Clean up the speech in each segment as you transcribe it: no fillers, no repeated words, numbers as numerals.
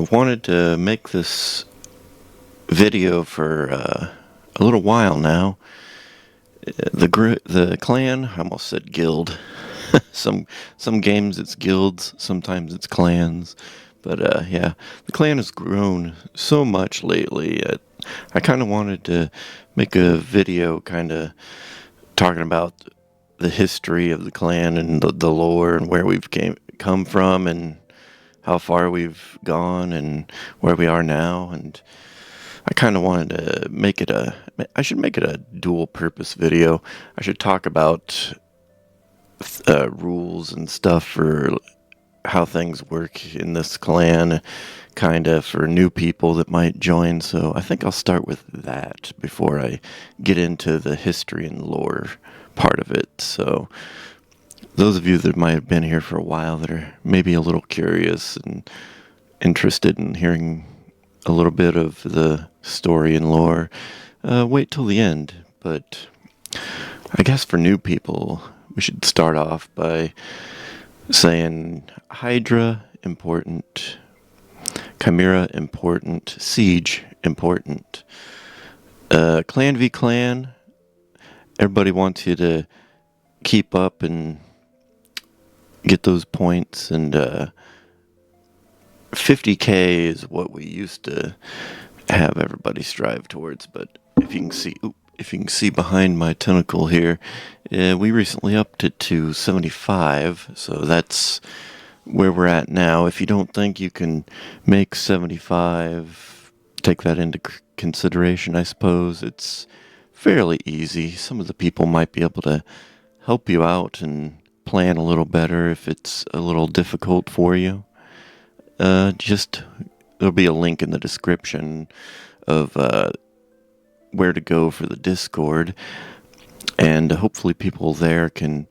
I've wanted to make this video for a little while now. The clan, I almost said guild. some some games it's guilds, sometimes it's clans. But yeah, the clan has grown so much lately. I kind of wanted to make a video kind of talking about the history of the clan and the lore and where we've come from and how far we've gone and where we are now. And I kind of wanted to I should make it a dual purpose video. I should talk about rules and stuff for how things work in this clan, kind of for new people that might join. So I think I'll start with that before I get into the history and lore part of it. So those of you that might have been here for a while that are maybe a little curious and interested in hearing a little bit of the story and lore, wait till the end. But I guess for new people, we should start off by saying Hydra, important. Chimera, important. Siege, important. Clan v clan, everybody wants you to keep up and get those points, and 50k is what we used to have everybody strive towards. But if you can see behind my tentacle here, we recently upped it to 75, so that's where we're at now. If you don't think you can make 75, take that into consideration. I suppose it's fairly easy. Some of the people might be able to help you out and plan a little better if it's a little difficult for you. There'll be a link in the description of where to go for the Discord, and hopefully people there can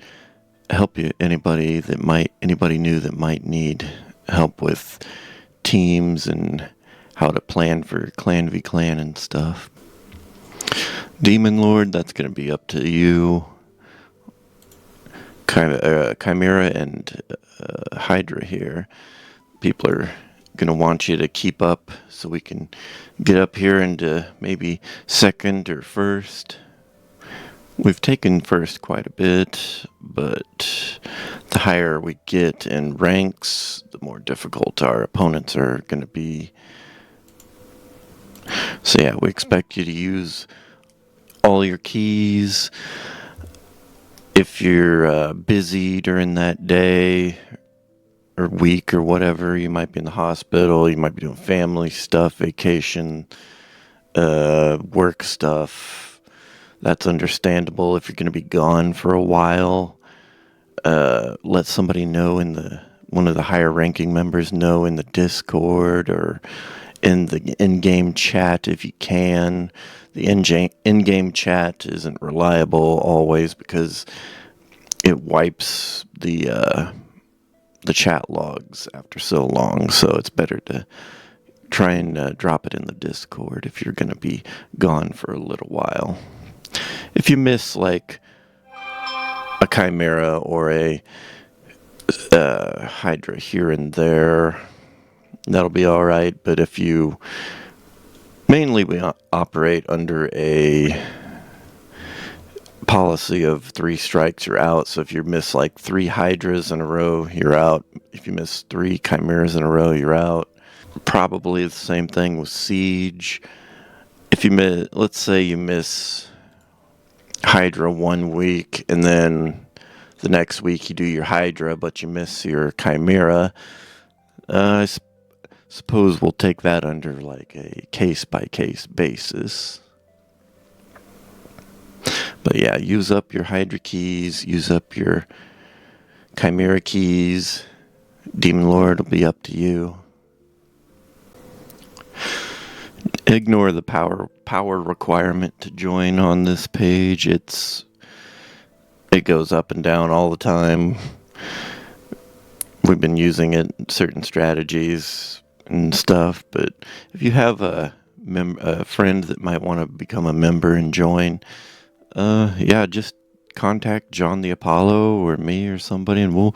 help you. Anybody new that might need help with teams and how to plan for clan v clan and stuff. Demon Lord, that's going to be up to you. Chimera and Hydra here, people are going to want you to keep up so we can get up here into maybe second or first. We've taken first quite a bit, but the higher we get in ranks, the more difficult our opponents are going to be. So yeah, we expect you to use all your keys. If you're busy during that day or week or whatever, you might be in the hospital, you might be doing family stuff, vacation, work stuff. That's understandable. If you're going to be gone for a while, let somebody know one of the higher ranking members know in the Discord or in the in-game chat if you can. The in-game chat isn't reliable always because it wipes the chat logs after so long. So it's better to try and drop it in the Discord if you're going to be gone for a little while. If you miss like a Chimera or a Hydra here and there, that'll be all right. But if you mainly we operate under a policy of 3 strikes, you're out. So if you miss like 3 Hydras in a row, you're out. If you miss 3 Chimeras in a row, you're out. Probably the same thing with Siege. If let's say you miss Hydra 1 week, and then the next week you do your Hydra, but you miss your Chimera, I suppose we'll take that under like a case-by-case basis. But yeah, use up your Hydra keys, use up your Chimera keys. Demon Lord will be up to you. Ignore the power requirement to join on this page. It goes up and down all the time. We've been using it in certain strategies and stuff, but if you have a friend that might want to become a member and join, yeah, just contact John the Apollo or me or somebody, and we'll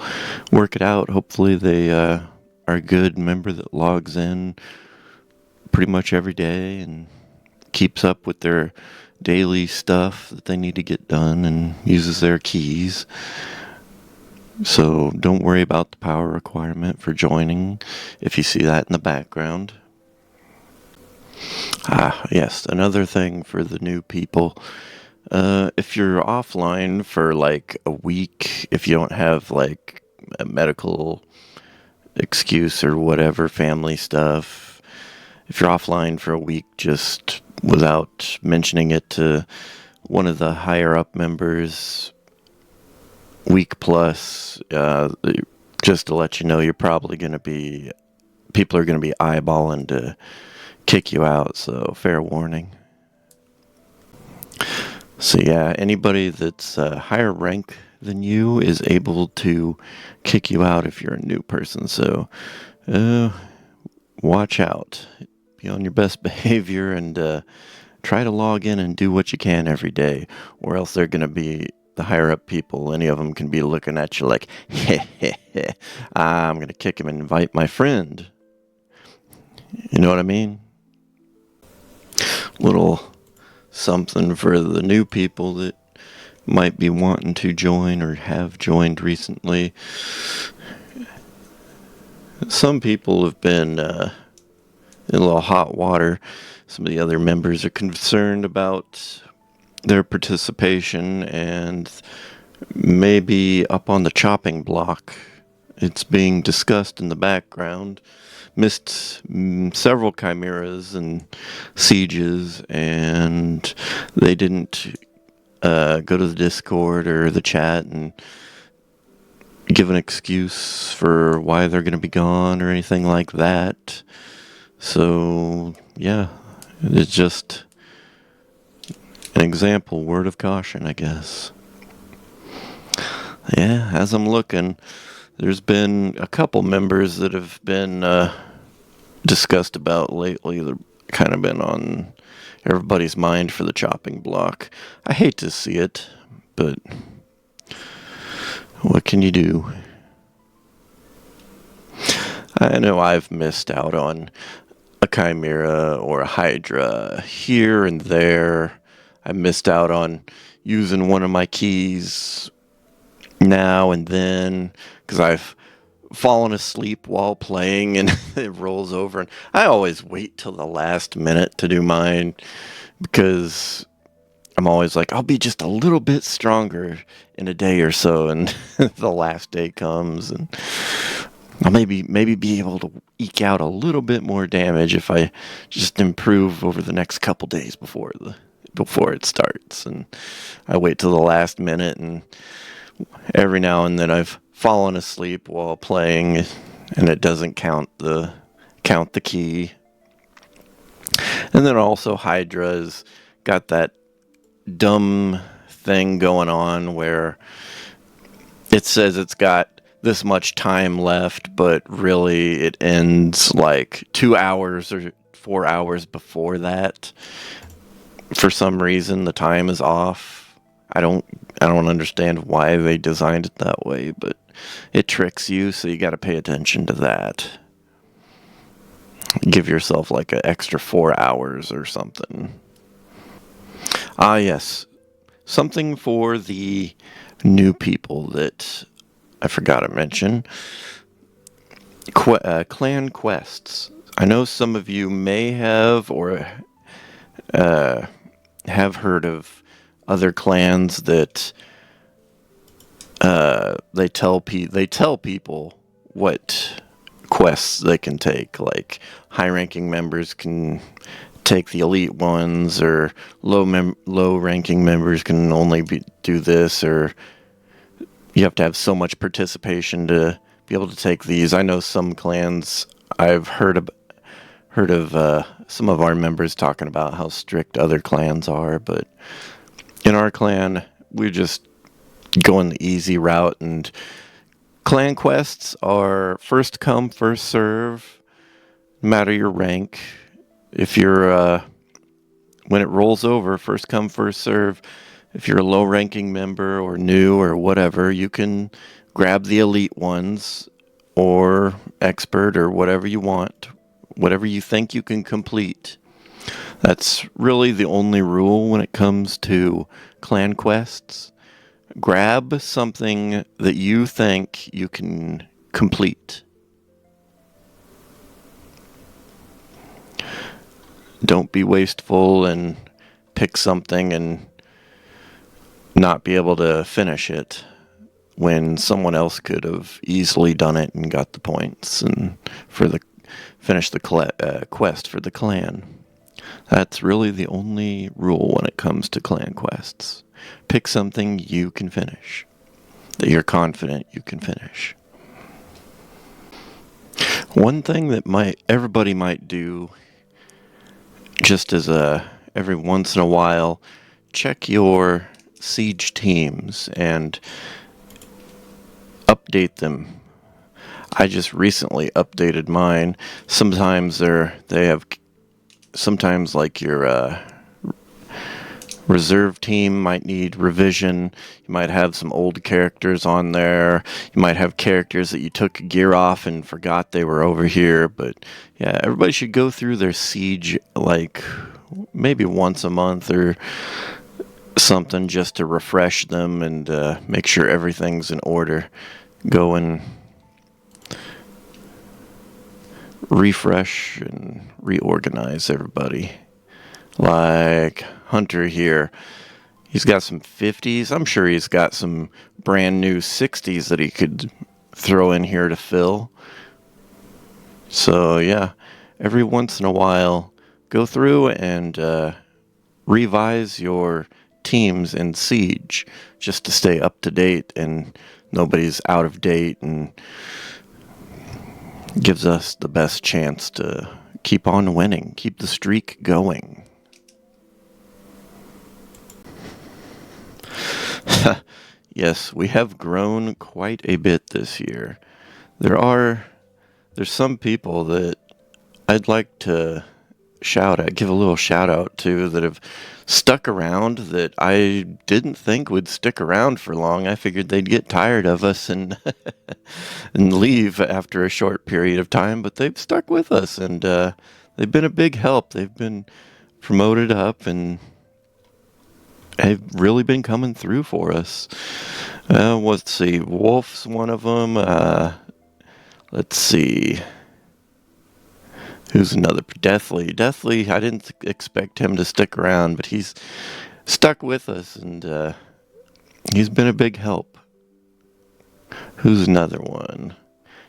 work it out. Hopefully they are our good member that logs in pretty much every day and keeps up with their daily stuff that they need to get done and uses their keys. So don't worry about the power requirement for joining if you see that in the background. Yes, another thing for the new people. If you're offline for like a week, if you don't have like a medical excuse or whatever, family stuff, if you're offline for a week just without mentioning it to one of the higher up members, week plus, just to let you know, you're probably going to be, people are going to be eyeballing to kick you out, so fair warning. So yeah, anybody that's higher rank than you is able to kick you out if you're a new person, so watch out. Be on your best behavior and try to log in and do what you can every day, or else they're going to be the higher up people. Any of them can be looking at you like, I'm going to kick him and invite my friend. You know what I mean? Little something for the new people that might be wanting to join or have joined recently. Some people have been in a little hot water. Some of the other members are concerned about their participation and maybe up on the chopping block. It's being discussed in the background. Missed several chimeras and sieges, and they didn't go to the Discord or the chat and give an excuse for why they're going to be gone or anything like that. So, yeah, it's just an example, word of caution, I guess. Yeah, as I'm looking, there's been a couple members that have been discussed about lately. They've kind of been on everybody's mind for the chopping block. I hate to see it, but what can you do? I know I've missed out on a chimera or a hydra here and there. I missed out on using one of my keys now and then because I've fallen asleep while playing and it rolls over, and I always wait till the last minute to do mine because I'm always like, I'll be just a little bit stronger in a day or so, and the last day comes and I'll maybe be able to eke out a little bit more damage if I just improve over the next couple days before it starts. And I wait till the last minute, and every now and then I've fallen asleep while playing, and it doesn't count the key. And then also Hydra's got that dumb thing going on where it says it's got this much time left, but really it ends like 2 hours or 4 hours before that. For some reason, the time is off. I don't understand why they designed it that way, but it tricks you, so you got to pay attention to that. Give yourself like an extra 4 hours or something. Yes. Something for the new people that I forgot to mention. Clan quests. I know some of you may have or have heard of other clans that they tell people what quests they can take. Like high-ranking members can take the elite ones, or low-ranking members can only do this, or you have to have so much participation to be able to take these. I know some clans, I've heard of some of our members talking about how strict other clans are, but in our clan, we're just going the easy route, and clan quests are first come, first serve, no matter your rank. If you're, when it rolls over, first come, first serve. If you're a low-ranking member or new or whatever, you can grab the elite ones, or expert or whatever you want, whatever you think you can complete. That's really the only rule when it comes to clan quests. Grab something that you think you can complete. Don't be wasteful and pick something and not be able to finish it when someone else could have easily done it and got the points and finish the quest for the clan. That's really the only rule when it comes to clan quests. Pick something you can finish, that you're confident you can finish. One thing that everybody might do, just as every once in a while, check your siege teams and update them. I just recently updated mine. Sometimes sometimes like your reserve team might need revision. You might have some old characters on there. You might have characters that you took gear off and forgot they were over here. But yeah, everybody should go through their siege like maybe once a month or something, just to refresh them and make sure everything's in order. Go and refresh and reorganize everybody. Like Hunter here, he's got some 50s. I'm sure he's got some brand new 60s that he could throw in here to fill. So yeah, every once in a while, go through and revise your teams in Siege just to stay up to date and nobody's out of date, and gives us the best chance to keep on winning, keep the streak going. Yes, we have grown quite a bit this year. There's some people that I'd like to give a little shout out to, that have stuck around, that I didn't think would stick around for long. I figured they'd get tired of us and and leave after a short period of time, but they've stuck with us, and they've been a big help. They've been promoted up and have really been coming through for us. Let's see, Wolf's one of them. Let's see, who's another? Deathly. I didn't expect him to stick around, but he's stuck with us, and he's been a big help. Who's another one?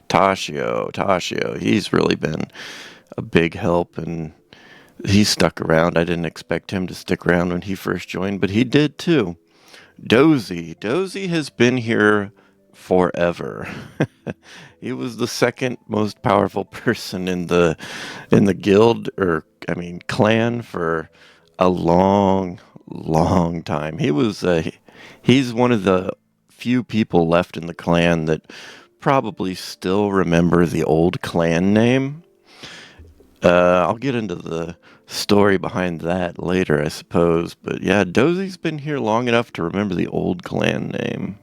Tashio. He's really been a big help, and he's stuck around. I didn't expect him to stick around when he first joined, but he did too. Dozy has been here forever. He was the second most powerful person in the guild, or I mean clan, for a long time. He's one of the few people left in the clan that probably still remember the old clan name. I'll get into the story behind that later, I suppose. But yeah, Dozy's been here long enough to remember the old clan name.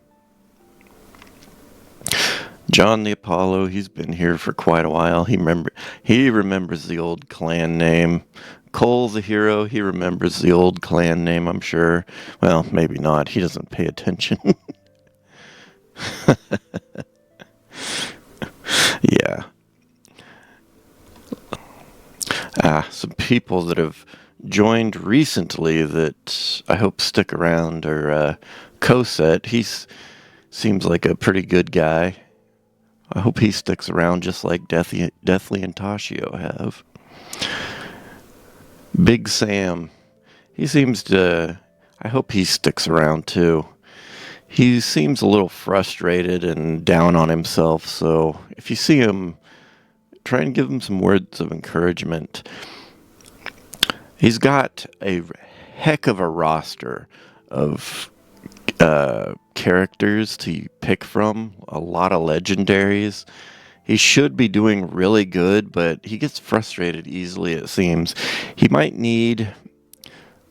John the Apollo, he's been here for quite a while. He remembers the old clan name. Cole the Hero, he remembers the old clan name, I'm sure. Well, maybe not. He doesn't pay attention. Yeah. Some people that have joined recently that I hope stick around are Coset. He seems like a pretty good guy. I hope he sticks around just like Deathly and Tashio have. Big Sam. I hope he sticks around too. He seems a little frustrated and down on himself, so if you see him, try and give him some words of encouragement. He's got a heck of a roster of characters to pick from, a lot of legendaries. He should be doing really good, but he gets frustrated easily, it seems. He might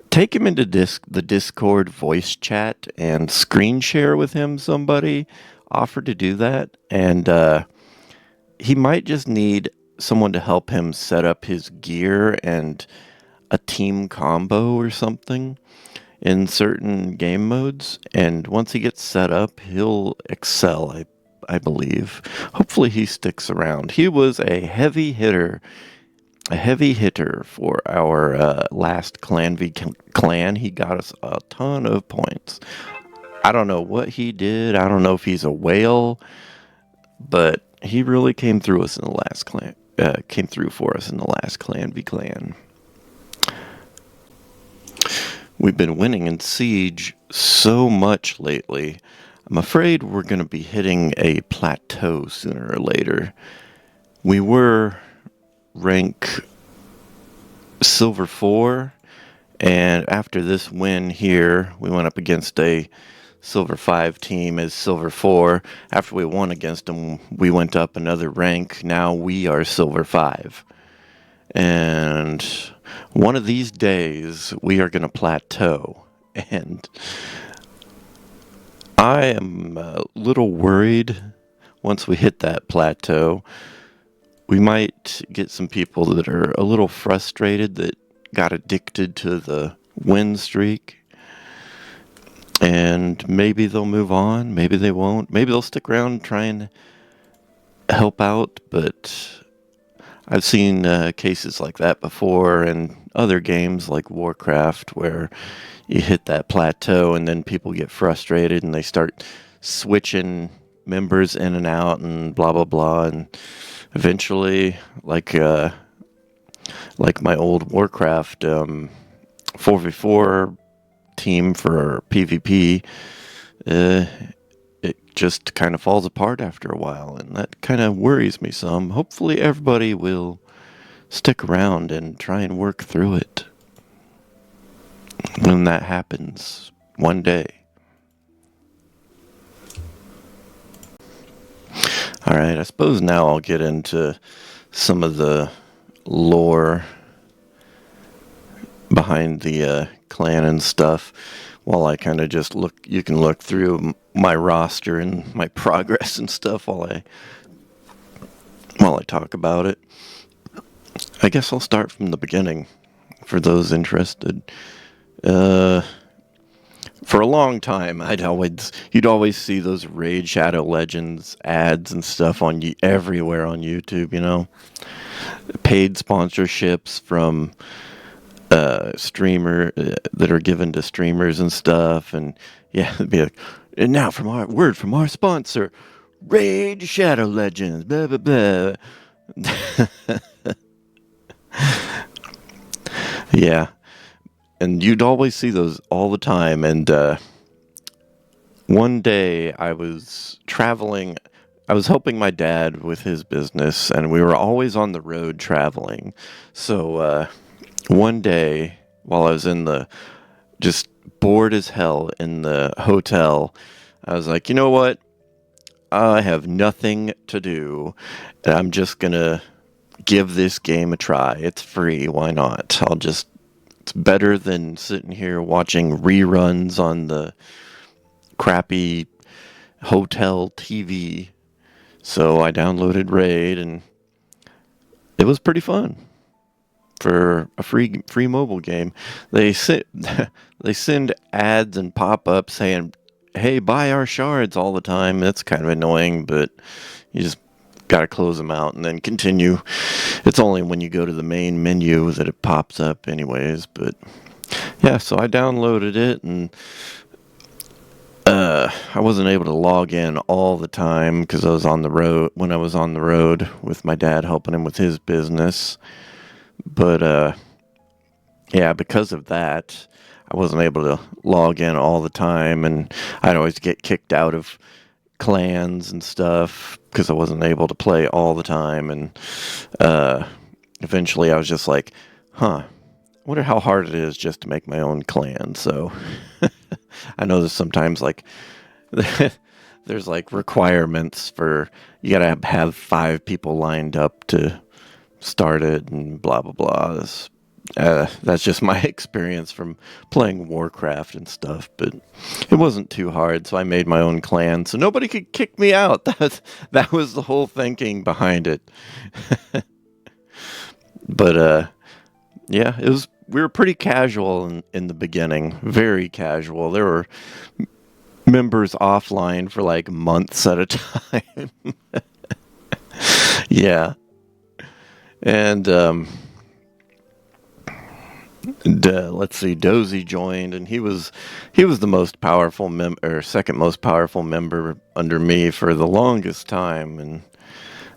take him into the Discord voice chat and screen share with him. Somebody offered to do that, and he might just need someone to help him set up his gear and a team combo or something in certain game modes. And once he gets set up, he'll excel, I believe. Hopefully he sticks around. He was a heavy hitter for our last Clan v Clan. He got us a ton of points. I don't know what he did. I don't know if he's a whale, but he really came through us in the last clan. Came through for us in the last Clan v Clan. We've been winning in Siege so much lately. I'm afraid we're going to be hitting a plateau sooner or later. We were rank Silver 4, and after this win here, we went up against a Silver 5 team as Silver 4. After we won against them, we went up another rank. Now we are Silver 5. And one of these days, we are going to plateau. And I am a little worried once we hit that plateau. We might get some people that are a little frustrated that got addicted to the win streak. And maybe they'll move on. Maybe they won't. Maybe they'll stick around and try and help out. But I've seen cases like that before in other games like Warcraft where you hit that plateau and then people get frustrated and they start switching members in and out and blah, blah, blah. And eventually, like my old Warcraft 4v4 team for PvP, it just kind of falls apart after a while, and that kind of worries me some. Hopefully everybody will stick around and try and work through it when that happens one day. Alright, I suppose now I'll get into some of the lore behind the clan and stuff while I kind of just look. You can look through my roster and my progress and stuff while I talk about it. I guess I'll start from the beginning for those interested. For a long time, you'd always see those Raid Shadow Legends ads and stuff on everywhere on YouTube, you know. Paid sponsorships from streamer that are given to streamers and stuff, and yeah, it'd be like, and now from our sponsor, Raid Shadow Legends, blah blah blah. Yeah, and you'd always see those all the time. And one day I was traveling. I was helping my dad with his business, and we were always on the road traveling. So one day, while I was just bored as hell in the hotel, I was like, you know what? I have nothing to do, and I'm just gonna give this game a try. It's free, why not? It's better than sitting here watching reruns on the crappy hotel TV. So I downloaded Raid, and it was pretty fun. For a free mobile game, they send ads and pop-ups saying, "Hey, buy our shards" all the time. That's kind of annoying, but you just gotta close them out and then continue. It's only when you go to the main menu that it pops up, anyways. But yeah, so I downloaded it, and I wasn't able to log in all the time because I was on the road. When I was on the road with my dad, helping him with his business. But yeah, because of that, I wasn't able to log in all the time, and I'd always get kicked out of clans and stuff because I wasn't able to play all the time. And eventually I was just like, I wonder how hard it is just to make my own clan. So I know there's sometimes like there's like requirements for, you gotta have 5 people lined up to start it and blah blah blah. That's just my experience from playing Warcraft and stuff. But it wasn't too hard, so I made my own clan, so nobody could kick me out. That was the whole thinking behind it. But yeah, it was. We were pretty casual in the beginning, very casual. There were members offline for like months at a time. Yeah, and let's see, Dozy joined, and he was the most powerful or second most powerful member under me for the longest time, and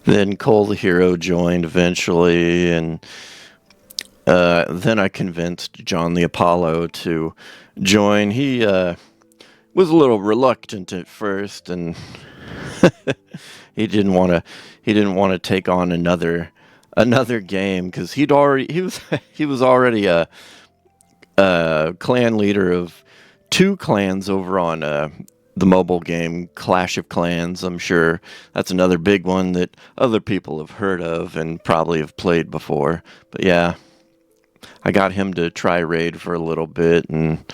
then Cole the Hero joined eventually, and then I convinced John the Apollo to join. He was a little reluctant at first, and he didn't want to take on another game because he was already a clan leader of two clans over on the mobile game Clash of Clans. I'm sure that's another big one that other people have heard of and probably have played before. But yeah, I got him to try raid for a little bit, and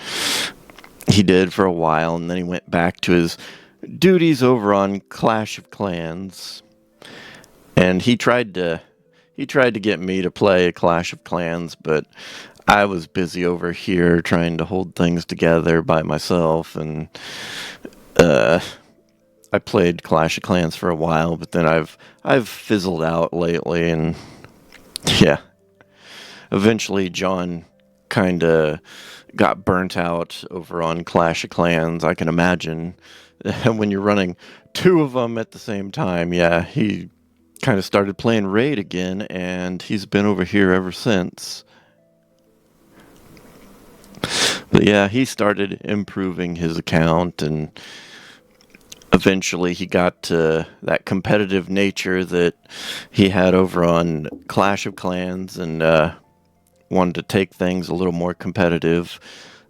he did for a while, and then he went back to his duties over on Clash of Clans, and he tried to get me to play Clash of Clans, but I was busy over here trying to hold things together by myself, and I played Clash of Clans for a while, but then I've fizzled out lately, and yeah, eventually John kind of got burnt out over on Clash of Clans. I can imagine when you're running two of them at the same time. Yeah, he kind of started playing Raid again, and he's been over here ever since. But yeah, he started improving his account, and eventually he got to that competitive nature that he had over on Clash of Clans, and wanted to take things a little more competitive.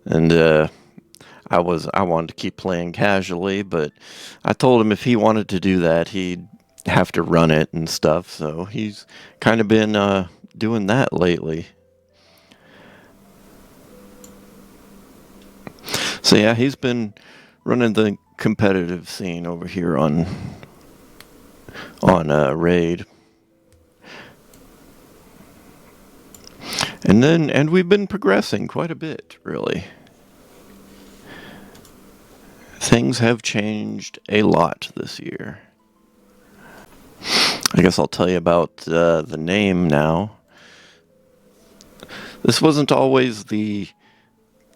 And I wanted to keep playing casually, but I told him if he wanted to do that, he'd have to run it and stuff. So he's kind of been doing that lately. So yeah, he's been running the competitive scene over here on Raid. And we've been progressing quite a bit, really. Things have changed a lot this year. I guess I'll tell you about the name now. This wasn't always the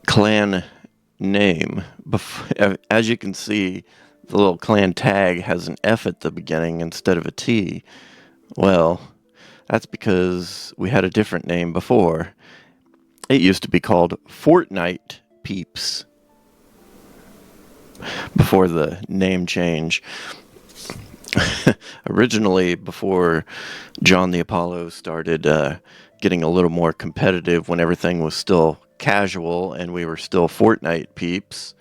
clan name. As you can see, the little clan tag has an F at the beginning instead of a T. Well, that's because we had a different name before. It used to be called Fortnite Peeps before the name change. Originally, before John the Apollo started getting a little more competitive, when everything was still casual and we were still Fortnite Peeps,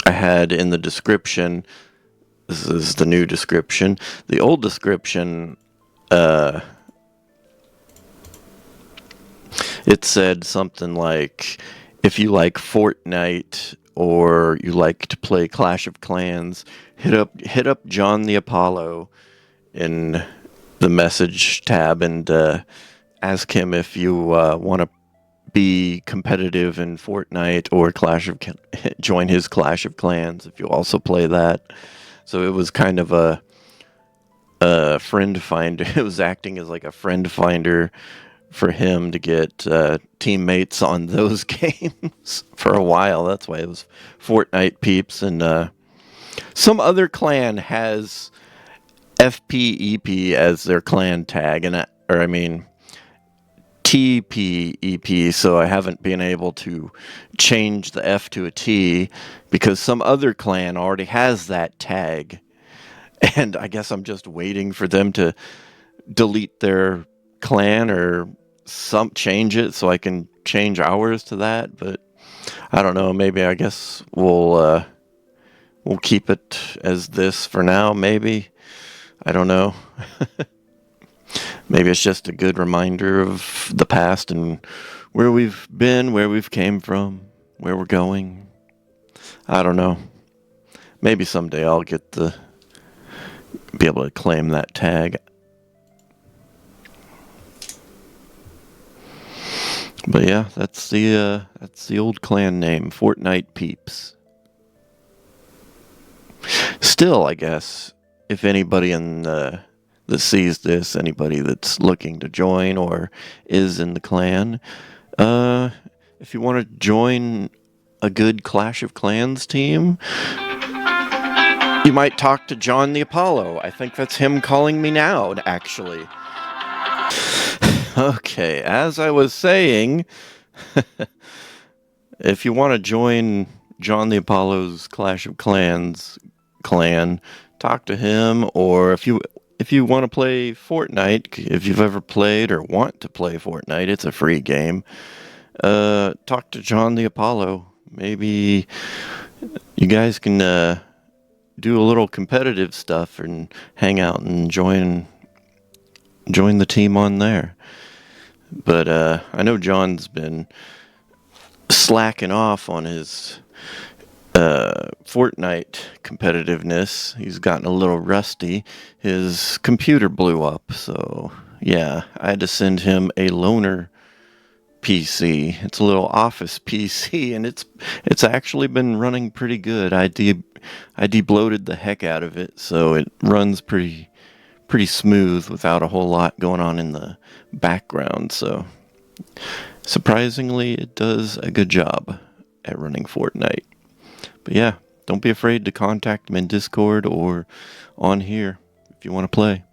I had in the description, this is the new description, the old description, it said something like, if you like Fortnite or you like to play Clash of Clans, hit up John the Apollo in the message tab and ask him if you want to be competitive in Fortnite or join his Clash of Clans if you also play that. So it was kind of a friend finder. It was acting as like a friend finder for him to get teammates on those games for a while. That's why it was Fortnite Peeps. And some other clan has FPEP as their clan tag, TPEP, so I haven't been able to change the F to a T because some other clan already has that tag. And I guess I'm just waiting for them to delete their clan or change it so I can change ours to that. But I don't know, maybe I guess we'll keep it as this for now, maybe. I don't know. Maybe it's just a good reminder of the past and where we've been, where we've came from, where we're going. I don't know. Maybe someday I'll be able to claim that tag. But yeah, that's the old clan name, Fortnite Peeps. Still, I guess, if anybody that sees this, anybody that's looking to join or is in the clan, uh, if you want to join a good Clash of Clans team, you might talk to John the Apollo. I think that's him calling me now, actually. Okay, as I was saying, if you want to join John the Apollo's Clash of Clans clan, talk to him, or if you want to play Fortnite, if you've ever played or want to play Fortnite, it's a free game. Talk to John the Apollo. Maybe you guys can do a little competitive stuff and hang out and join the team on there. But I know John's been slacking off on his Fortnite competitiveness. He's gotten a little rusty. His computer blew up, so yeah, I had to send him a loaner PC. It's a little office PC, and it's actually been running pretty good. I debloated the heck out of it, so it runs pretty smooth without a whole lot going on in the background. So surprisingly, it does a good job at running Fortnite. But yeah, don't be afraid to contact him in Discord or on here if you want to play.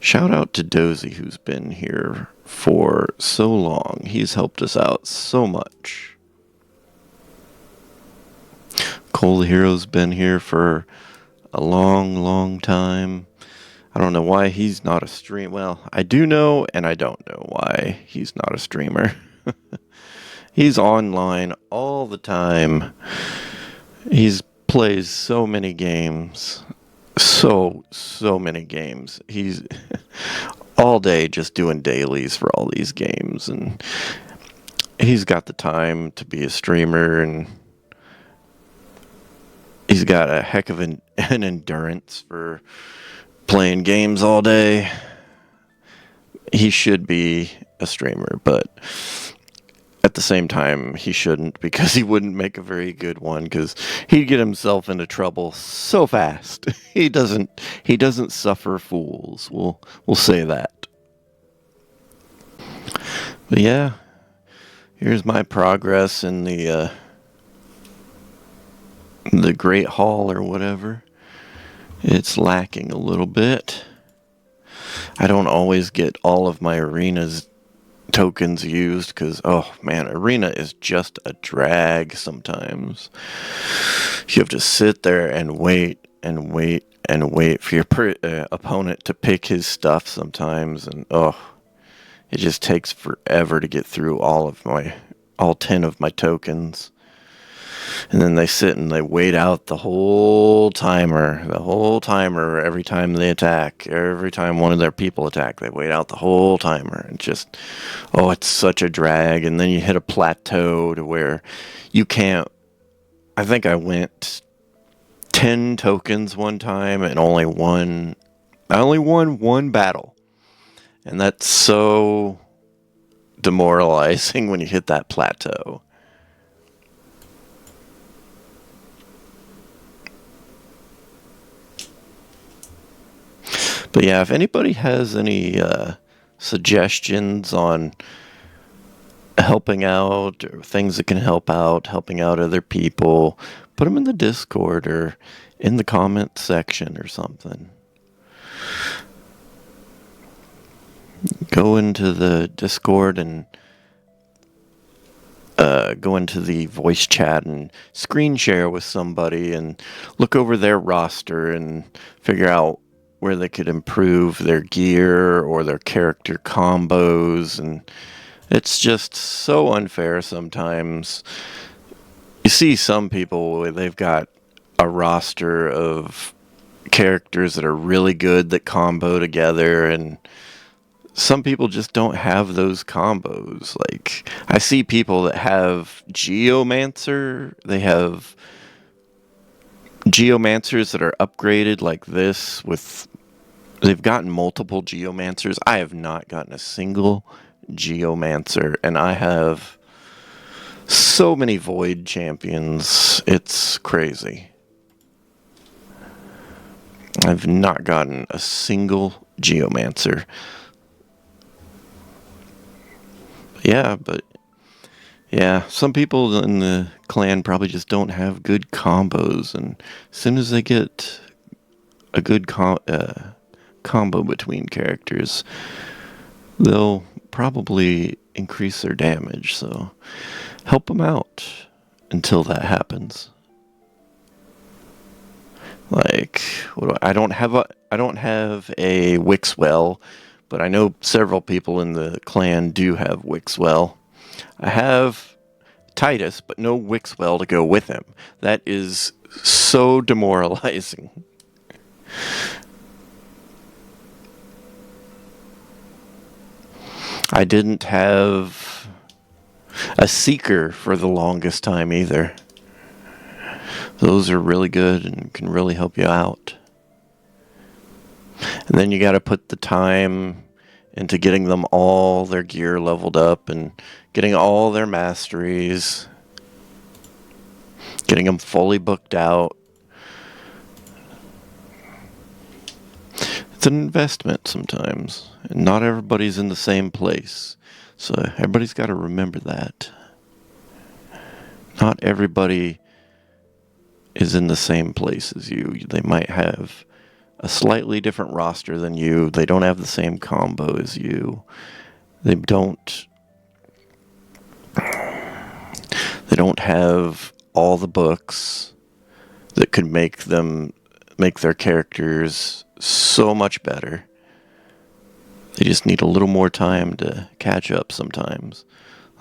Shout out to Dozy, who's been here for so long. He's helped us out so much. Cole the Hero's been here for a long time. I don't know why he's not a streamer. Well, I do know, and I don't know why he's not a streamer. He's online all the time. He plays so many games. So many games. He's all day just doing dailies for all these games, and he's got the time to be a streamer, and he's got a heck of an endurance for playing games all day. He should be a streamer, but at the same time, he shouldn't, because he wouldn't make a very good one, because he'd get himself into trouble so fast. He doesn't suffer fools. We'll say that. But yeah, here's my progress in the Great Hall or whatever. It's lacking a little bit. I don't always get all of my arena's tokens used, because oh man, arena is just a drag sometimes. You have to sit there and wait for your opponent to pick his stuff sometimes, and it just takes forever to get through all 10 of my tokens. And then they sit and they wait out the whole timer every time they attack. Every time one of their people attack, they wait out the whole timer. And just, it's such a drag. And then you hit a plateau to where you can't. I think I went 10 tokens one time and I only won one battle. And that's so demoralizing when you hit that plateau. But yeah, if anybody has any suggestions on helping out or things that can helping out other people, put them in the Discord or in the comment section or something. Go into the Discord and go into the voice chat and screen share with somebody and look over their roster and figure out where they could improve their gear or their character combos. And it's just so unfair sometimes. You see some people, they've got a roster of characters that are really good that combo together, and some people just don't have those combos. Like, I see people that have Geomancer, they have Geomancers that are upgraded like this with, they've gotten multiple Geomancers. I have not gotten a single Geomancer, and I have so many Void champions. It's crazy. I've not gotten a single Geomancer. Yeah, some people in the clan probably just don't have good combos, and as soon as they get a good combo between characters, they'll probably increase their damage. So help them out until that happens. Like, I don't have a Wixwell, but I know several people in the clan do have Wixwell. I have Titus, but no Wixwell to go with him. That is so demoralizing. I didn't have a Seeker for the longest time either. Those are really good and can really help you out. And then you got to put the time into getting them all their gear leveled up and getting all their masteries, getting them fully booked out. It's an investment sometimes, and not everybody's in the same place. So everybody's got to remember that. Not everybody is in the same place as you. They might have a slightly different roster than you. They don't have the same combo as you. They don't have all the books that could make their characters so much better. They just need a little more time to catch up sometimes.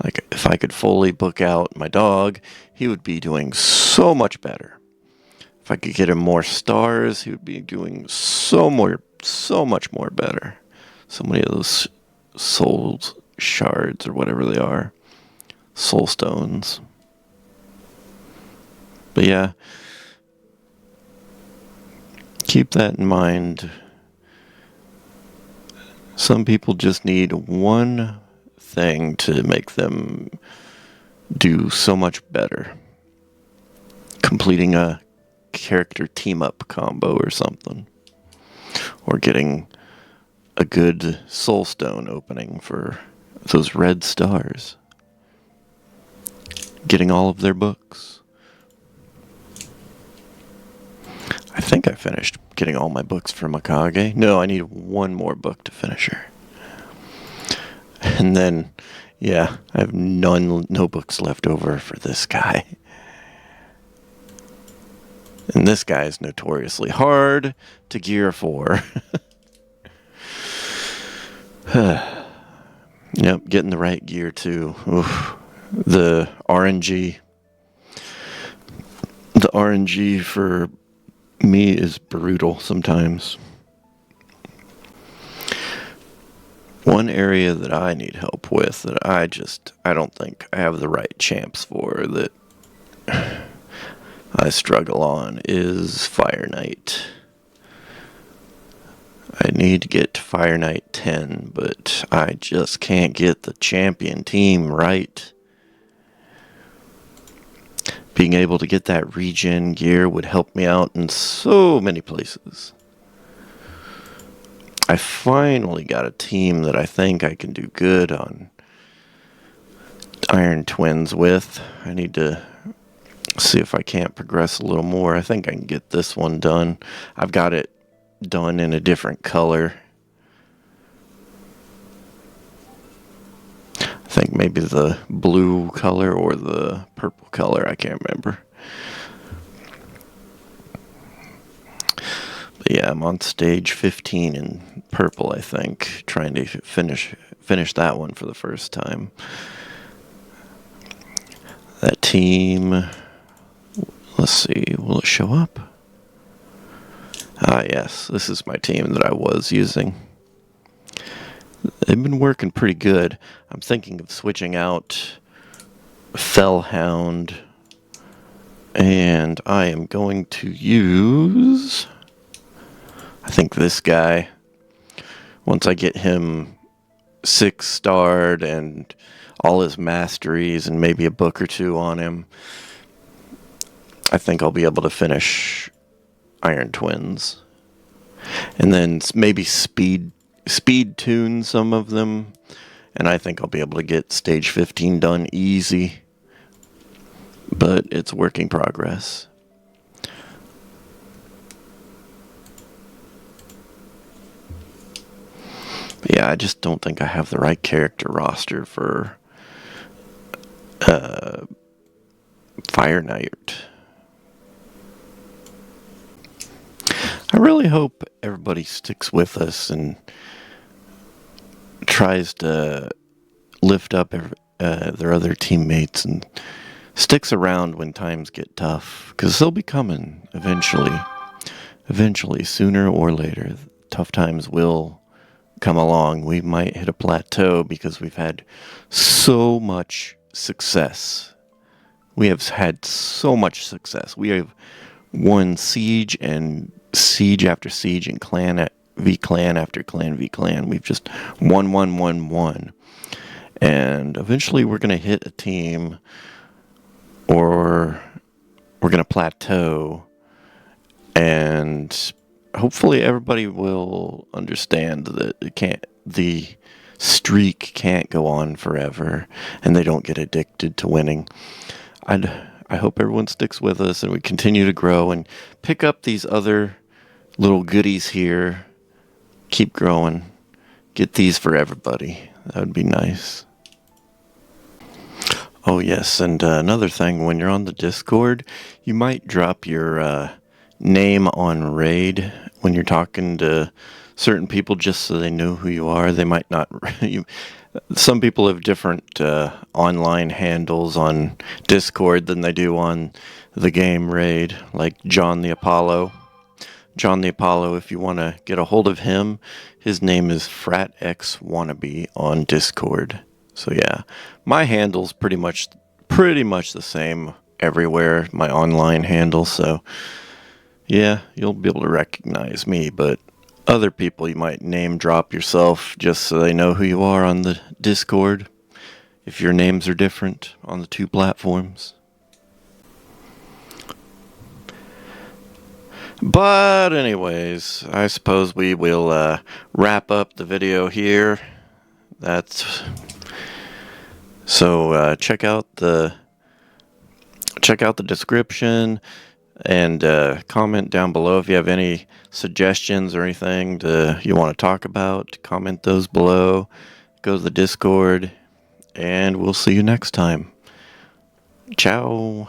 Like, if I could fully book out my dog, he would be doing so much better. If I could get him more stars, he would be doing so much more better. So many of those soul shards, or whatever they are. Soul stones. But yeah, keep that in mind. Some people just need one thing to make them do so much better. Completing a character team-up combo or something. Or getting a good soul stone opening for those red stars. Getting all of their books. I think I finished getting all my books for Mikage. No, I need one more book to finish her. And then, yeah, I have no books left over for this guy. And this guy is notoriously hard to gear for. Yep, getting the right gear too. Oof. The RNG for me is brutal sometimes. One area that I need help with, that I don't think I have the right champs for, that I struggle on, is Fire Knight. I need to get to Fire Knight 10, but I just can't get the champion team right. Being able to get that regen gear would help me out in so many places. I finally got a team that I think I can do good on Iron Twins with. I need to see if I can't progress a little more. I think I can get this one done. I've got it done in a different color. I think maybe the blue color or the purple color. I can't remember. But yeah, I'm on stage 15 in purple, I think, trying to finish that one for the first time. That team, let's see, will it show up? yes, this is my team that I was using. They've been working pretty good. I'm thinking of switching out Fellhound, and I am going to use, I think, this guy. Once I get him 6-starred and all his masteries and maybe a book or two on him, I think I'll be able to finish Iron Twins. And then maybe speed tune some of them, and I think I'll be able to get stage 15 done easy. But it's work in progress. But yeah, I just don't think I have the right character roster for Fire Knight. I really hope everybody sticks with us and tries to lift up their other teammates and sticks around when times get tough, because they'll be coming eventually. Eventually, sooner or later, tough times will come along. We might hit a plateau because we've had so much success. We have had so much success. We have won siege and siege after siege and clan v clan after clan v clan. We've just won. And eventually we're going to hit a team, or we're going to plateau, and hopefully everybody will understand that the streak can't go on forever, and they don't get addicted to winning. I hope everyone sticks with us and we continue to grow and pick up these other little goodies here. Keep growing. Get these for everybody. That would be nice. Oh yes, and another thing, when you're on the Discord, you might drop your name on raid when you're talking to certain people, just so they know who you are. They might not. Some people have different online handles on Discord than they do on the game raid, like John the Apollo. John the Apollo, if you want to get a hold of him, his name is FratXWannabe on Discord. So yeah, my handle's pretty much the same everywhere, my online handle, so yeah, you'll be able to recognize me, but other people you might name drop yourself just so they know who you are on the Discord, if your names are different on the two platforms. But anyways, I suppose we will wrap up the video here. So check out the description and comment down below if you have any suggestions or anything you want to talk about. Comment those below. Go to the Discord, and we'll see you next time. Ciao.